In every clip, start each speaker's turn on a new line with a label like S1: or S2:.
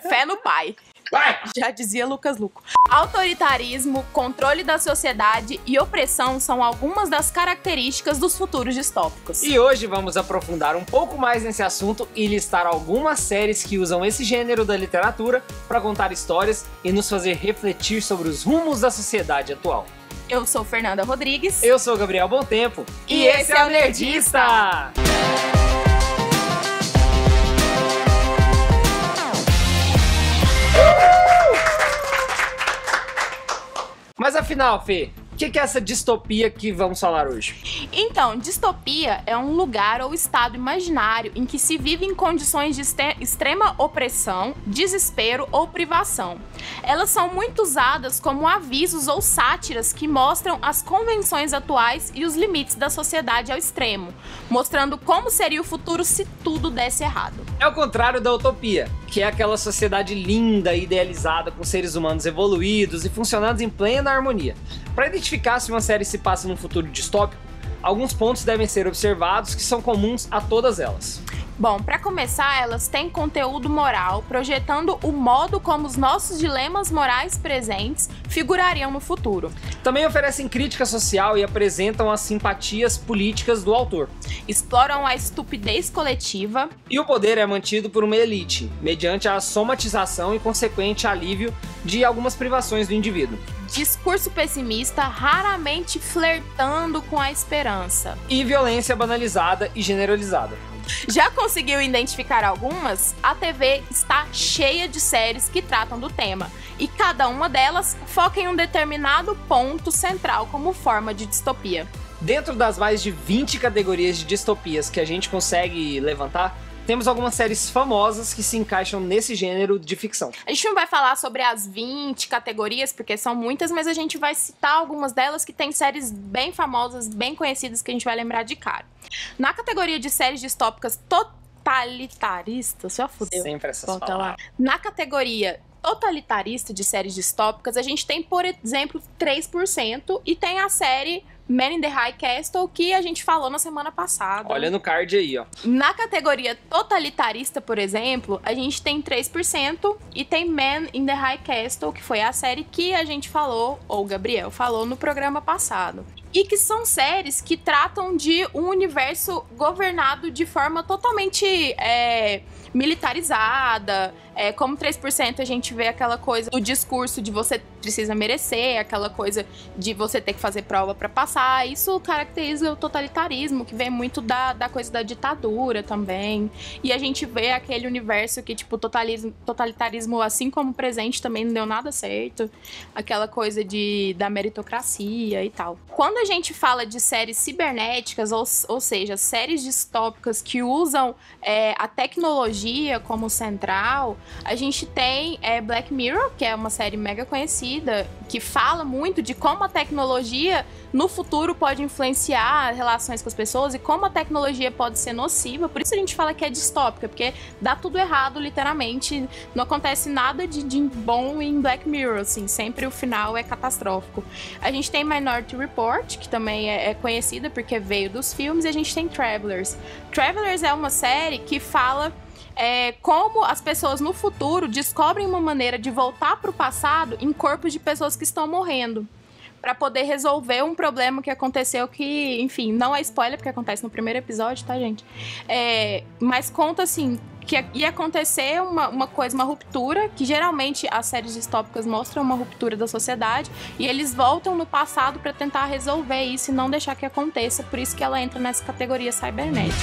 S1: Fé no pai.
S2: Vai!
S1: Já dizia Lucas Luco. Autoritarismo, controle da sociedade e opressão são algumas das características dos futuros distópicos.
S2: E hoje vamos aprofundar um pouco mais nesse assunto e listar algumas séries que usam esse gênero da literatura para contar histórias e nos fazer refletir sobre os rumos da sociedade atual.
S1: Eu sou Fernanda Rodrigues.
S2: Eu sou Gabriel Bontempo.
S1: E esse é o Nerdista!
S2: Mas afinal, Fê, o que é essa distopia que vamos falar hoje?
S1: Então, distopia é um lugar ou estado imaginário em que se vive em condições de extrema opressão, desespero ou privação. Elas são muito usadas como avisos ou sátiras que mostram as convenções atuais e os limites da sociedade ao extremo, mostrando como seria o futuro se tudo desse errado.
S2: É o contrário da utopia, que é aquela sociedade linda e idealizada com seres humanos evoluídos e funcionando em plena harmonia. Para identificar se uma série se passa num futuro distópico, alguns pontos devem ser observados que são comuns a todas elas.
S1: Bom, para começar, elas têm conteúdo moral, projetando o modo como os nossos dilemas morais presentes figurariam no futuro.
S2: Também oferecem crítica social e apresentam as simpatias políticas do autor.
S1: Exploram a estupidez coletiva.
S2: E o poder é mantido por uma elite, mediante a somatização e consequente alívio de algumas privações do indivíduo.
S1: Discurso pessimista, raramente flertando com a esperança.
S2: E violência banalizada e generalizada.
S1: Já conseguiu identificar algumas? A TV está cheia de séries que tratam do tema, e cada uma delas foca em um determinado ponto central como forma de distopia.
S2: Dentro das mais de 20 categorias de distopias que a gente consegue levantar, temos algumas séries famosas que se encaixam nesse gênero de ficção.
S1: A gente não vai falar sobre as 20 categorias, porque são muitas, mas a gente vai citar algumas delas que tem séries bem famosas, bem conhecidas, que a gente vai lembrar de cara. Na categoria de séries distópicas totalitaristas, já fudeu.
S2: Sempre essas palavras.
S1: Na categoria totalitarista de séries distópicas, a gente tem, por exemplo, 3% e tem a série Man in the High Castle, que a gente falou na semana passada.
S2: Olha no card aí, ó.
S1: Na categoria totalitarista, por exemplo, a gente tem 3% e tem Man in the High Castle, que foi a série que a gente falou, ou o Gabriel falou, no programa passado. E que são séries que tratam de um universo governado de forma totalmente militarizada. Como 3% a gente vê aquela coisa do discurso de você precisa merecer, aquela coisa de você ter que fazer prova pra passar. Isso caracteriza o totalitarismo, que vem muito da coisa da ditadura também. E a gente vê aquele universo que, tipo, totalitarismo, assim como presente, também não deu nada certo. Aquela coisa da meritocracia e tal. Quando a gente fala de séries cibernéticas, ou seja, séries distópicas que usam a tecnologia como central, a gente tem Black Mirror, que é uma série mega conhecida, que fala muito de como a tecnologia no futuro pode influenciar relações com as pessoas e como a tecnologia pode ser nociva. Por isso a gente fala que é distópica, porque dá tudo errado, literalmente. Não acontece nada de bom em Black Mirror, assim. Sempre o final é catastrófico. A gente tem Minority Report, que também é conhecida porque veio dos filmes, e a gente tem Travelers. Travelers é uma série que fala como as pessoas no futuro descobrem uma maneira de voltar para o passado em corpos de pessoas que estão morrendo, para poder resolver um problema que aconteceu que, enfim, não é spoiler, porque acontece no primeiro episódio, tá, gente? Mas conta, assim, que ia acontecer uma ruptura, que geralmente as séries distópicas mostram uma ruptura da sociedade, e eles voltam no passado para tentar resolver isso e não deixar que aconteça, por isso que ela entra nessa categoria cibernética.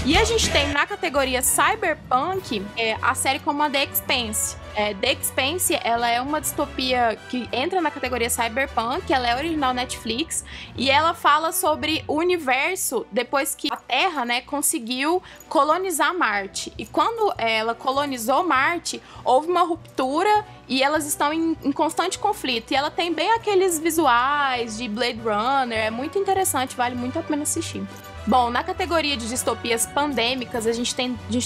S1: E a gente tem na categoria cyberpunk a série como a The Expanse. The Expanse, ela é uma distopia que entra na categoria cyberpunk, ela é original Netflix, e ela fala sobre o universo depois que a Terra, né, conseguiu colonizar Marte. E quando ela colonizou Marte, houve uma ruptura e elas estão em constante conflito. E ela tem bem aqueles visuais de Blade Runner, é muito interessante, vale muito a pena assistir. Bom, na categoria de distopias pandêmicas, a gente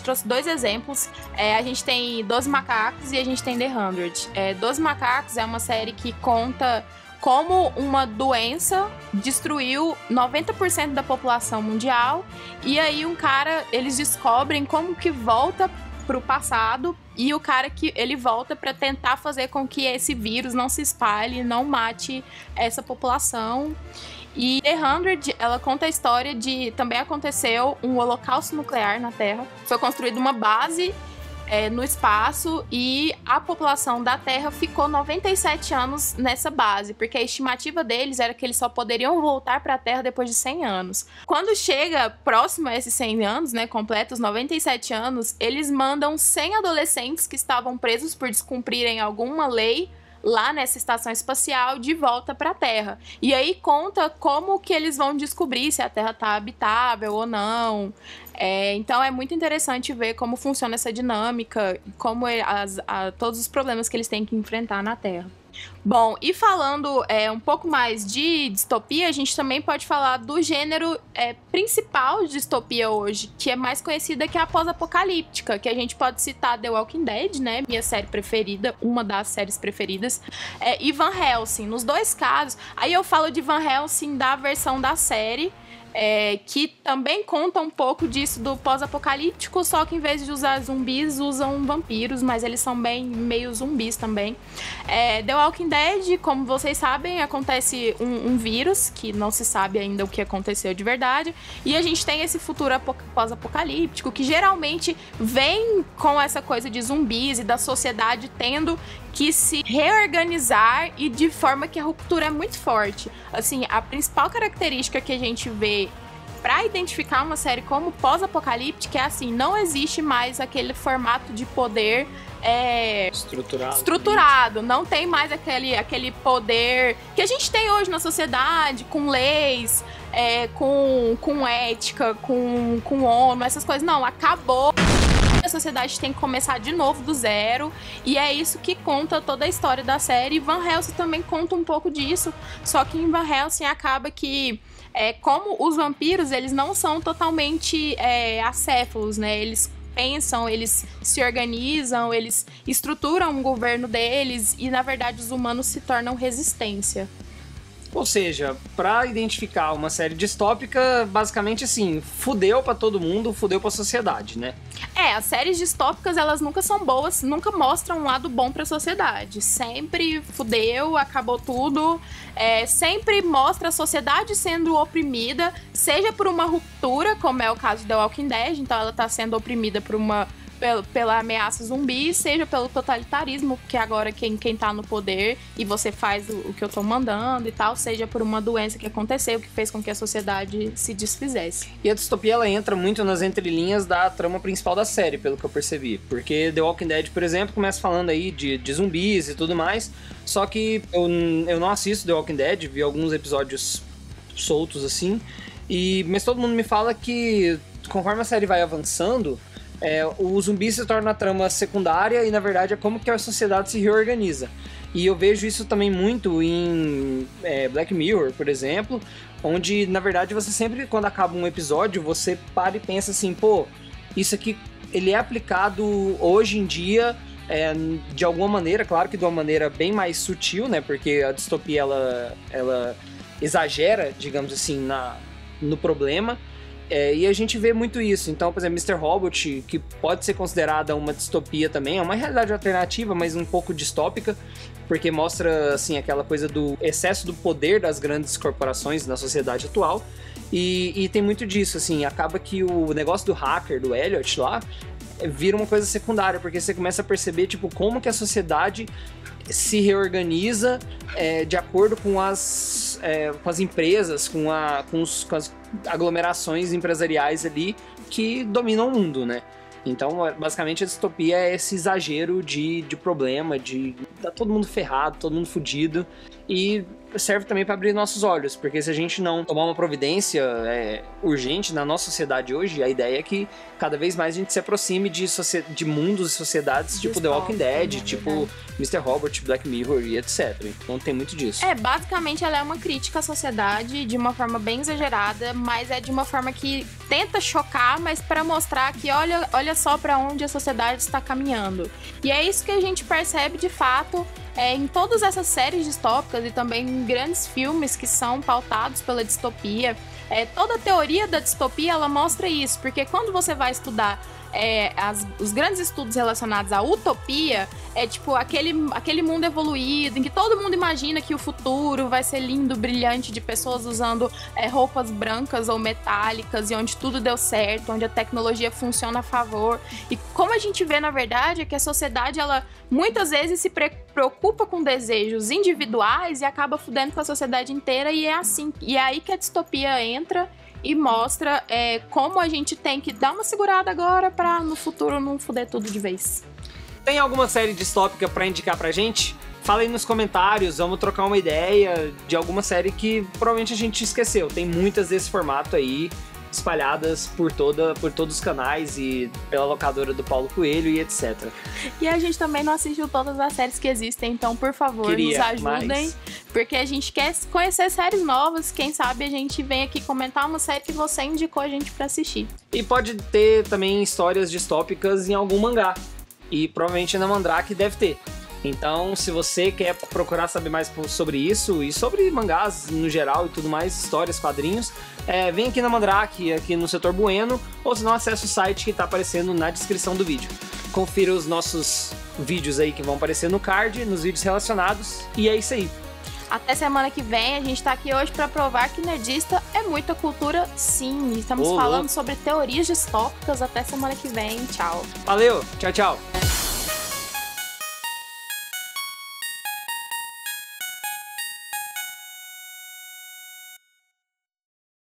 S1: trouxe 2 exemplos. A gente tem 12 Macacos e a gente tem The 100. 12 Macacos é uma série que conta como uma doença destruiu 90% da população mundial. E aí eles descobrem como que volta pro passado e o cara que ele volta pra tentar fazer com que esse vírus não se espalhe, não mate essa população. E The 100, ela conta a história de... Também aconteceu um holocausto nuclear na Terra. Foi construída uma base no espaço e a população da Terra ficou 97 anos nessa base, porque a estimativa deles era que eles só poderiam voltar para a Terra depois de 100 anos. Quando chega próximo a esses 100 anos, né, completos 97 anos, eles mandam 100 adolescentes que estavam presos por descumprirem alguma lei lá nessa estação espacial de volta para a Terra. E aí conta como que eles vão descobrir se a Terra está habitável ou não. Então é muito interessante ver como funciona essa dinâmica, como todos os problemas que eles têm que enfrentar na Terra. Bom, e falando um pouco mais de distopia, a gente também pode falar do gênero principal de distopia hoje, que é mais conhecida que a pós-apocalíptica, que a gente pode citar The Walking Dead, né, minha série preferida, uma das séries preferidas, e Van Helsing. Nos dois casos, aí eu falo de Van Helsing da versão da série, que também conta um pouco disso do pós-apocalíptico, só que em vez de usar zumbis, usam vampiros, mas eles são bem meio zumbis também. The Walking Dead, como vocês sabem, acontece um vírus, que não se sabe ainda o que aconteceu de verdade, e a gente tem esse futuro pós-apocalíptico, que geralmente vem com essa coisa de zumbis e da sociedade tendo que se reorganizar e de forma que a ruptura é muito forte. Assim, a principal característica que a gente vê para identificar uma série como pós-apocalíptica é assim, não existe mais aquele formato de poder estruturado. Não tem mais aquele poder que a gente tem hoje na sociedade, com leis, com ética, com ONU, essas coisas. Não, acabou. A sociedade tem que começar de novo do zero, e é isso que conta toda a história da série. Van Helsing também conta um pouco disso, só que em Van Helsing acaba que como os vampiros, eles não são totalmente acéfalos, né? Eles pensam, eles se organizam, eles estruturam um governo deles, e na verdade os humanos se tornam resistência.
S2: Ou seja, pra identificar uma série distópica, basicamente assim, fudeu pra todo mundo, fudeu pra sociedade, né?
S1: As séries distópicas, elas nunca são boas, nunca mostram um lado bom pra sociedade. Sempre fudeu, acabou tudo. Sempre mostra a sociedade sendo oprimida, seja por uma ruptura, como é o caso de The Walking Dead, então ela tá sendo oprimida pela ameaça zumbi, seja pelo totalitarismo, porque agora quem tá no poder e você faz o que eu tô mandando e tal, seja por uma doença que aconteceu, que fez com que a sociedade se desfizesse.
S2: E a distopia, ela entra muito nas entrelinhas da trama principal da série, pelo que eu percebi, porque The Walking Dead, por exemplo, começa falando aí de zumbis e tudo mais, só que eu não assisto The Walking Dead, vi alguns episódios soltos assim, mas todo mundo me fala que conforme a série vai avançando, o zumbi se torna a trama secundária e, na verdade, é como que a sociedade se reorganiza. E eu vejo isso também muito em Black Mirror, por exemplo, onde, na verdade, você sempre, quando acaba um episódio, você para e pensa assim, pô, isso aqui, ele é aplicado hoje em dia, de alguma maneira, claro que de uma maneira bem mais sutil, né, porque a distopia, ela exagera, digamos assim, no problema. E a gente vê muito isso. Então, por exemplo, Mr. Robot, que pode ser considerada uma distopia também, é uma realidade alternativa, mas um pouco distópica, porque mostra, assim, aquela coisa do excesso do poder das grandes corporações na sociedade atual. E tem muito disso, assim, acaba que o negócio do hacker, do Elliot lá, vira uma coisa secundária, porque você começa a perceber, tipo, como que a sociedade se reorganiza de acordo com as empresas, com as aglomerações empresariais ali que dominam o mundo, né? Então, basicamente, a distopia é esse exagero de problema, de tá todo mundo ferrado, todo mundo fudido, e serve também para abrir nossos olhos, porque se a gente não tomar uma providência urgente na nossa sociedade hoje, a ideia é que cada vez mais a gente se aproxime de mundos e sociedades tipo The Walking Dead, tipo Mr. Robot, Black Mirror e etc. Então tem muito disso.
S1: Basicamente ela é uma crítica à sociedade de uma forma bem exagerada, mas é de uma forma que tenta chocar, mas para mostrar que olha só para onde a sociedade está caminhando. E é isso que a gente percebe de fato em todas essas séries distópicas e também em grandes filmes que são pautados pela distopia. Toda a teoria da distopia, ela mostra isso, porque quando você vai estudar os grandes estudos relacionados à utopia é tipo aquele mundo evoluído em que todo mundo imagina que o futuro vai ser lindo, brilhante, de pessoas usando roupas brancas ou metálicas, e onde tudo deu certo, onde a tecnologia funciona a favor. E como a gente vê, na verdade, é que a sociedade, ela muitas vezes se preocupa com desejos individuais e acaba fudendo com a sociedade inteira, e é assim. E é aí que a distopia entra e mostra como a gente tem que dar uma segurada agora pra no futuro não fuder tudo de vez.
S2: Tem alguma série distópica pra indicar pra gente? Fala aí nos comentários, vamos trocar uma ideia de alguma série que provavelmente a gente esqueceu. Tem muitas desse formato aí, espalhadas por todos os canais e pela locadora do Paulo Coelho e etc.
S1: E a gente também não assistiu todas as séries que existem, então, por favor, nos ajudem, porque a gente quer conhecer séries novas. Quem sabe a gente vem aqui comentar uma série que você indicou a gente pra assistir.
S2: E pode ter também histórias distópicas em algum mangá, e provavelmente na Mandrake deve ter. Então, se você quer procurar saber mais sobre isso e sobre mangás no geral e tudo mais, histórias, quadrinhos, vem aqui na Mandrake, aqui no Setor Bueno, ou se não, acesse o site que está aparecendo na descrição do vídeo. Confira os nossos vídeos aí que vão aparecer no card, nos vídeos relacionados, e é isso aí.
S1: Até semana que vem. A gente tá aqui hoje pra provar que nerdista é muita cultura, sim. Estamos falando sobre teorias distópicas. Até semana que vem. Tchau.
S2: Valeu. Tchau, tchau.